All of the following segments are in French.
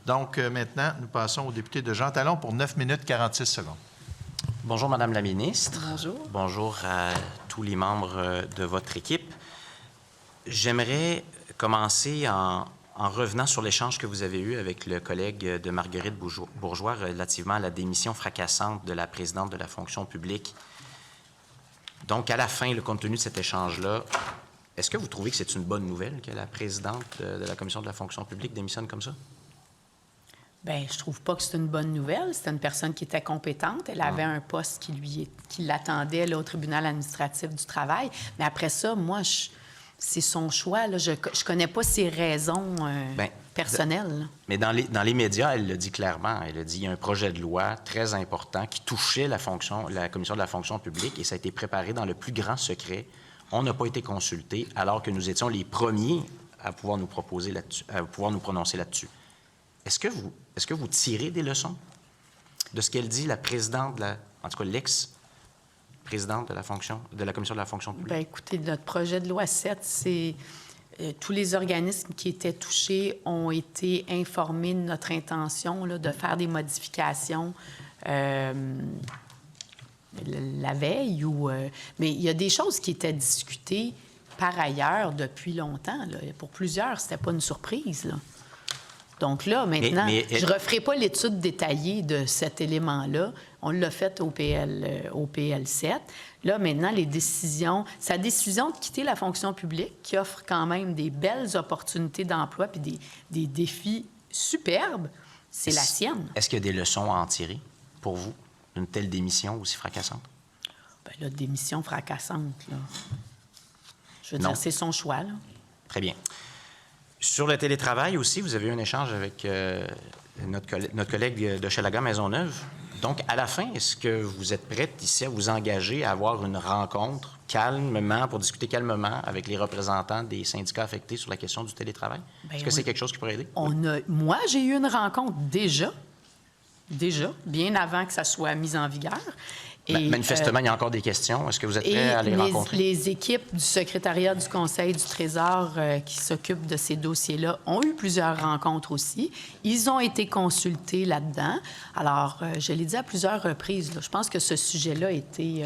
Donc, maintenant, nous passons au député de Jean Talon pour 9 minutes 46 secondes. Bonjour, Madame la ministre. Bonjour. Bonjour à tous les membres de votre équipe. J'aimerais commencer en revenant sur l'échange que vous avez eu avec le collègue de Marguerite Bourgeois relativement à la démission fracassante de la présidente de la fonction publique. Donc, à la fin, compte tenu de cet échange-là, est-ce que vous trouvez que c'est une bonne nouvelle que la présidente de la Commission de la fonction publique démissionne comme ça? Bien, je trouve pas que c'est une bonne nouvelle. C'était une personne qui était compétente. Elle avait un poste qui l'attendait là, au tribunal administratif du travail. Mais après ça, moi, c'est son choix. Là. Je connais pas ses raisons personnelles. Mais dans les médias, elle le dit clairement. Elle a dit qu'il y a un projet de loi très important qui touchait la Commission de la fonction publique et ça a été préparé dans le plus grand secret. On n'a pas été consultés alors que nous étions les premiers à pouvoir nous proposer là-dessus, à pouvoir nous prononcer là-dessus. Est-ce que vous tirez des leçons de ce qu'elle dit, la présidente, en tout cas l'ex-présidente de la Commission de la fonction publique? Bien, écoutez, notre projet de loi 7, c'est tous les organismes qui étaient touchés ont été informés de notre intention là, de faire des modifications la veille. Mais il y a des choses qui étaient discutées par ailleurs depuis longtemps. Là. Pour plusieurs, c'était pas une surprise. Là. Donc là, maintenant, je ne referai pas l'étude détaillée de cet élément-là. On l'a fait au PL7. Là, maintenant, sa décision de quitter la fonction publique, qui offre quand même des belles opportunités d'emploi puis des défis superbes, c'est la sienne. Est-ce qu'il y a des leçons à en tirer pour vous d'une telle démission aussi fracassante? Bien, la démission fracassante, là. Je veux dire, c'est son choix, là. Très bien. Sur le télétravail aussi, vous avez eu un échange avec notre collègue de Hochelaga-Maisonneuve. Donc, à la fin, est-ce que vous êtes prête ici à vous engager à avoir une rencontre calmement, pour discuter calmement avec les représentants des syndicats affectés sur la question du télétravail? Bien, est-ce que c'est quelque chose qui pourrait aider? Moi, j'ai eu une rencontre déjà, bien avant que ça soit mis en vigueur. Et, manifestement, il y a encore des questions. Est-ce que vous êtes prêt à les rencontrer? Les équipes du secrétariat du Conseil du Trésor qui s'occupent de ces dossiers-là ont eu plusieurs rencontres aussi. Ils ont été consultés là-dedans. Alors, je l'ai dit à plusieurs reprises, là, je pense que ce sujet-là a été...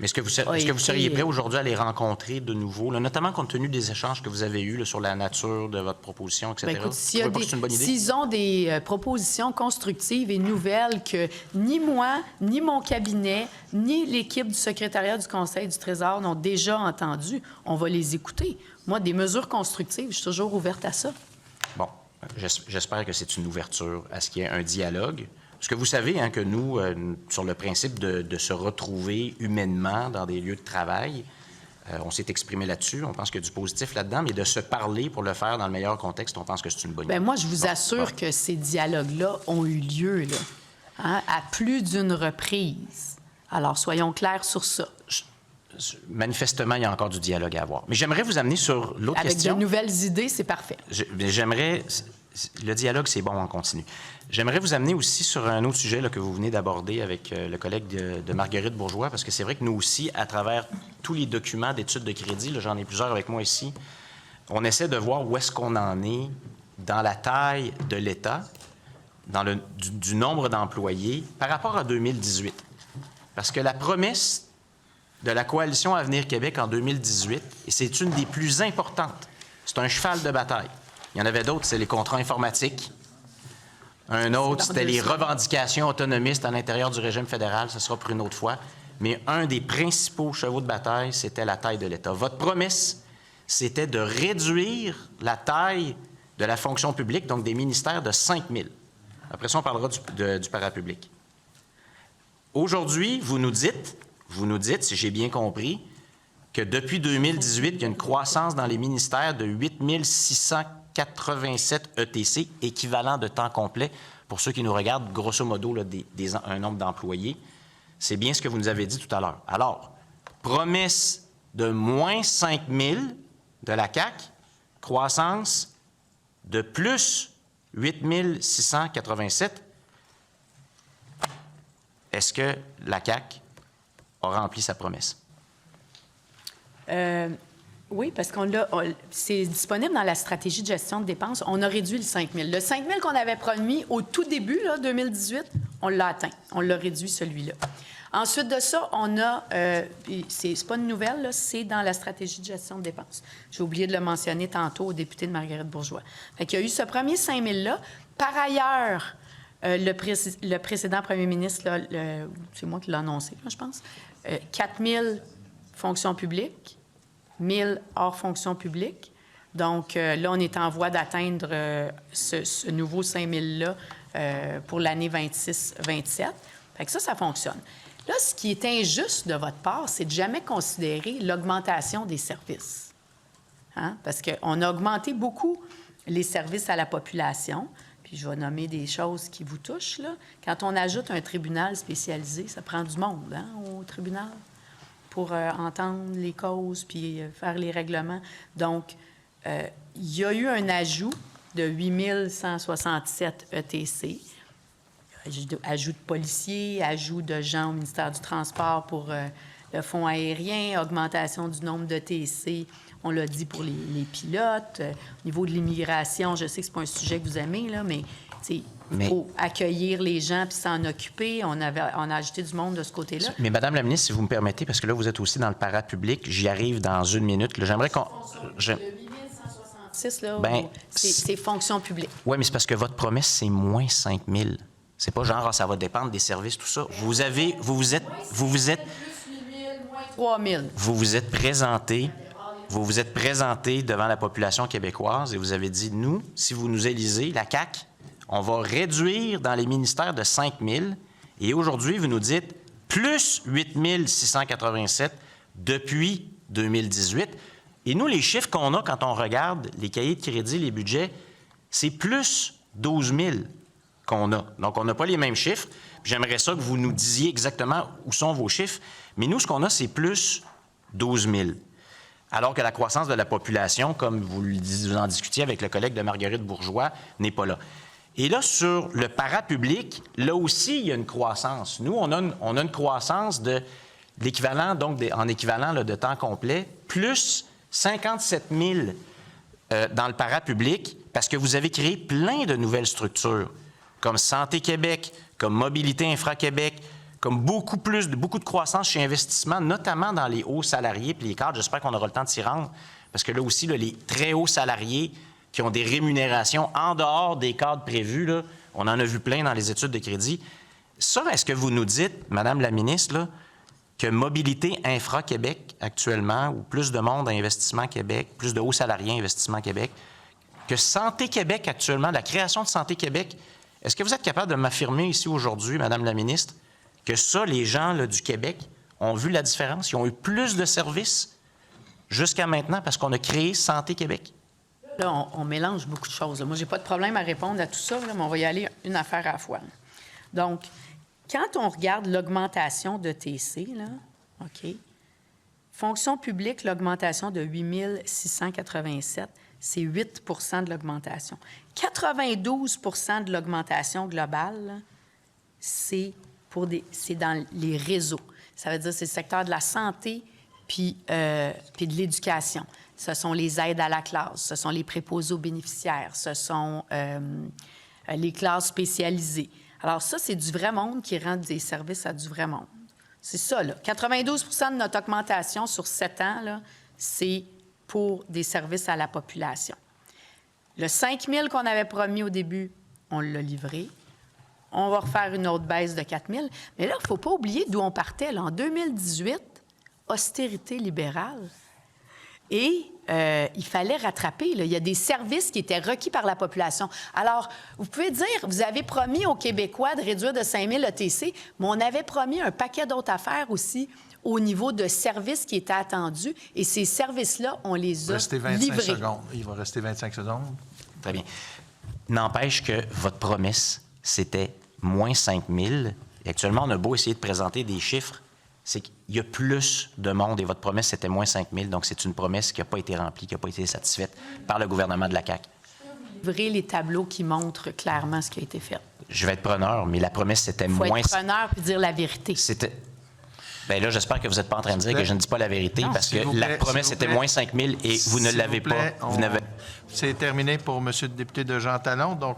Mais est-ce que vous seriez prêt aujourd'hui à les rencontrer de nouveau, là, notamment compte tenu des échanges que vous avez eus là, sur la nature de votre proposition, etc.? Bien, écoute, c'est une bonne idée? S'ils ont des propositions constructives et nouvelles que ni moi, ni mon cabinet, ni l'équipe du secrétariat du Conseil du Trésor n'ont déjà entendu, on va les écouter. Moi, des mesures constructives, je suis toujours ouverte à ça. Bon, j'espère que c'est une ouverture à ce qu'il y ait un dialogue. Parce que vous savez que nous, sur le principe de se retrouver humainement dans des lieux de travail, on s'est exprimé là-dessus. On pense qu'il y a du positif là-dedans, mais de se parler pour le faire dans le meilleur contexte, on pense que c'est une bonne idée. Bien, moi, je vous assure que ces dialogues-là ont eu lieu là, à plus d'une reprise. Alors, soyons clairs sur ça. Manifestement, il y a encore du dialogue à avoir. Mais j'aimerais vous amener sur l'autre question. Avec de nouvelles idées, c'est parfait. Le dialogue, c'est bon, on continue. J'aimerais vous amener aussi sur un autre sujet là, que vous venez d'aborder avec le collègue de Marguerite Bourgeois, parce que c'est vrai que nous aussi, à travers tous les documents d'études de crédit, j'en ai plusieurs avec moi ici, on essaie de voir où est-ce qu'on en est dans la taille de l'État, du nombre d'employés par rapport à 2018. Parce que la promesse de la Coalition Avenir Québec en 2018, et c'est une des plus importantes, c'est un cheval de bataille. Il y en avait d'autres, c'est les contrats informatiques. Un autre, c'était les revendications autonomistes à l'intérieur du régime fédéral. Ce sera pour une autre fois. Mais un des principaux chevaux de bataille, c'était la taille de l'État. Votre promesse, c'était de réduire la taille de la fonction publique, donc des ministères, de 5 000. Après ça, on parlera du parapublic. Aujourd'hui, vous nous dites, si j'ai bien compris, que depuis 2018, il y a une croissance dans les ministères de 8 687 ETC, équivalent de temps complet. Pour ceux qui nous regardent, grosso modo, là, un nombre d'employés. C'est bien ce que vous nous avez dit tout à l'heure. Alors, promesse de moins 5 000 de la CAQ, croissance de plus 8 687. Est-ce que la CAQ a rempli sa promesse? Oui, parce c'est disponible dans la stratégie de gestion de dépenses. On a réduit le 5 000. Le 5 000 qu'on avait promis au tout début, là, 2018, on l'a atteint. On l'a réduit, celui-là. Ensuite de ça, on a, c'est pas une nouvelle, là, c'est dans la stratégie de gestion de dépenses. J'ai oublié de le mentionner tantôt au député de Marguerite Bourgeois. Fait qu'il y a eu ce premier 5 000-là. Par ailleurs, le précédent premier ministre, là, c'est moi qui l'ai annoncé, là, je pense, 4 000 fonctions publiques, 1 000 hors fonction publique. Donc, là, on est en voie d'atteindre ce nouveau 5 000-là pour l'année 26-27. Fait que ça fonctionne. Là, ce qui est injuste de votre part, c'est de jamais considérer l'augmentation des services. Hein? Parce qu'on a augmenté beaucoup les services à la population. Puis je vais nommer des choses qui vous touchent, là. Quand on ajoute un tribunal spécialisé, ça prend du monde, hein, au tribunal, pour entendre les causes puis faire les règlements. Donc, il y a eu un ajout de 8 167 ETC, ajout de policiers, ajout de gens au ministère du Transport pour le fonds aérien, augmentation du nombre d'ETC, on l'a dit pour les pilotes. Au niveau de l'immigration, je sais que ce n'est pas un sujet que vous aimez, là, mais il faut accueillir les gens puis s'en occuper. On a ajouté du monde de ce côté-là. Mais Madame la ministre, si vous me permettez, parce que là, vous êtes aussi dans le parapublic, j'y arrive dans une minute. Là, j'aimerais qu'on... Le 8166, là, c'est fonction publique. Oui, mais c'est parce que votre promesse, c'est moins 5 000. C'est pas genre, ça va dépendre des services, tout ça. Vous vous êtes... Plus 8 000, moins 3 000. Vous vous êtes présenté devant la population québécoise et vous avez dit, nous, si vous nous élisez, la CAQ, on va réduire dans les ministères de 5 000. Et aujourd'hui, vous nous dites plus 8 687 depuis 2018. Et nous, les chiffres qu'on a quand on regarde les cahiers de crédit, les budgets, c'est plus 12 000 qu'on a. Donc, on n'a pas les mêmes chiffres. J'aimerais ça que vous nous disiez exactement où sont vos chiffres. Mais nous, ce qu'on a, c'est plus 12 000. Alors que la croissance de la population, comme vous en discutiez avec le collègue de Marguerite Bourgeois, n'est pas là. Et là, sur le parapublic, là aussi, il y a une croissance. Nous, on a une croissance de l'équivalent, donc en équivalent là, de temps complet, plus 57 000 dans le parapublic, parce que vous avez créé plein de nouvelles structures, comme Santé Québec, comme Mobilité Infra-Québec, comme beaucoup de croissance chez Investissement, notamment dans les hauts salariés puis les cadres. J'espère qu'on aura le temps de s'y rendre, parce que là aussi, là, les très hauts salariés qui ont des rémunérations en dehors des cadres prévus, là, on en a vu plein dans les études de crédit. Ça, est-ce que vous nous dites, Madame la ministre, là, que Mobilité Infra-Québec actuellement, ou plus de monde à Investissement Québec, plus de hauts salariés à Investissement Québec, que Santé Québec actuellement, la création de Santé Québec, est-ce que vous êtes capable de m'affirmer ici aujourd'hui, Madame la ministre, que ça, les gens là, du Québec ont vu la différence? Ils ont eu plus de services jusqu'à maintenant parce qu'on a créé Santé Québec? Là, on mélange beaucoup de choses. Là. Moi, je n'ai pas de problème à répondre à tout ça, là, mais on va y aller une affaire à la fois. Donc, quand on regarde l'augmentation de TC, là, OK, fonction publique, l'augmentation de 8 687, c'est 8 de l'augmentation. 92 de l'augmentation globale, là, c'est dans les réseaux. Ça veut dire que c'est le secteur de la santé puis de l'éducation. Ce sont les aides à la classe, ce sont les préposés aux bénéficiaires, ce sont les classes spécialisées. Alors ça, c'est du vrai monde qui rend des services à du vrai monde. C'est ça, là. 92 de notre augmentation sur 7 ans, là, c'est pour des services à la population. Le 5 000 qu'on avait promis au début, on l'a livré. On va refaire une autre baisse de 4 000. Mais là, il ne faut pas oublier d'où on partait. Là. En 2018, austérité libérale. Et il fallait rattraper. Là. Il y a des services qui étaient requis par la population. Alors, vous pouvez dire, vous avez promis aux Québécois de réduire de 5 000 ETC, mais on avait promis un paquet d'autres affaires aussi au niveau de services qui étaient attendus. Et ces services-là, on les a livrés. Secondes. Il va rester 25 secondes. Très bien. N'empêche que votre promesse, c'était moins 5 000. Et actuellement, on a beau essayer de présenter des chiffres, c'est qu'il y a plus de monde et votre promesse, c'était moins 5 000. Donc, c'est une promesse qui n'a pas été remplie, qui n'a pas été satisfaite par le gouvernement de la CAQ. Livrer les tableaux qui montrent clairement ce qui a été fait. Je vais être preneur, mais la promesse, c'était moins... Il faut être preneur puis dire la vérité. Bien là, j'espère que vous n'êtes pas en train de dire que je ne dis pas la vérité, Non, parce que s'il vous la plaît, promesse s'il vous était plaît. moins 5 000 et vous ne S'il l'avez vous plaît, pas. Vous n'avez... C'est terminé pour M. le député de Jean Talon. Donc,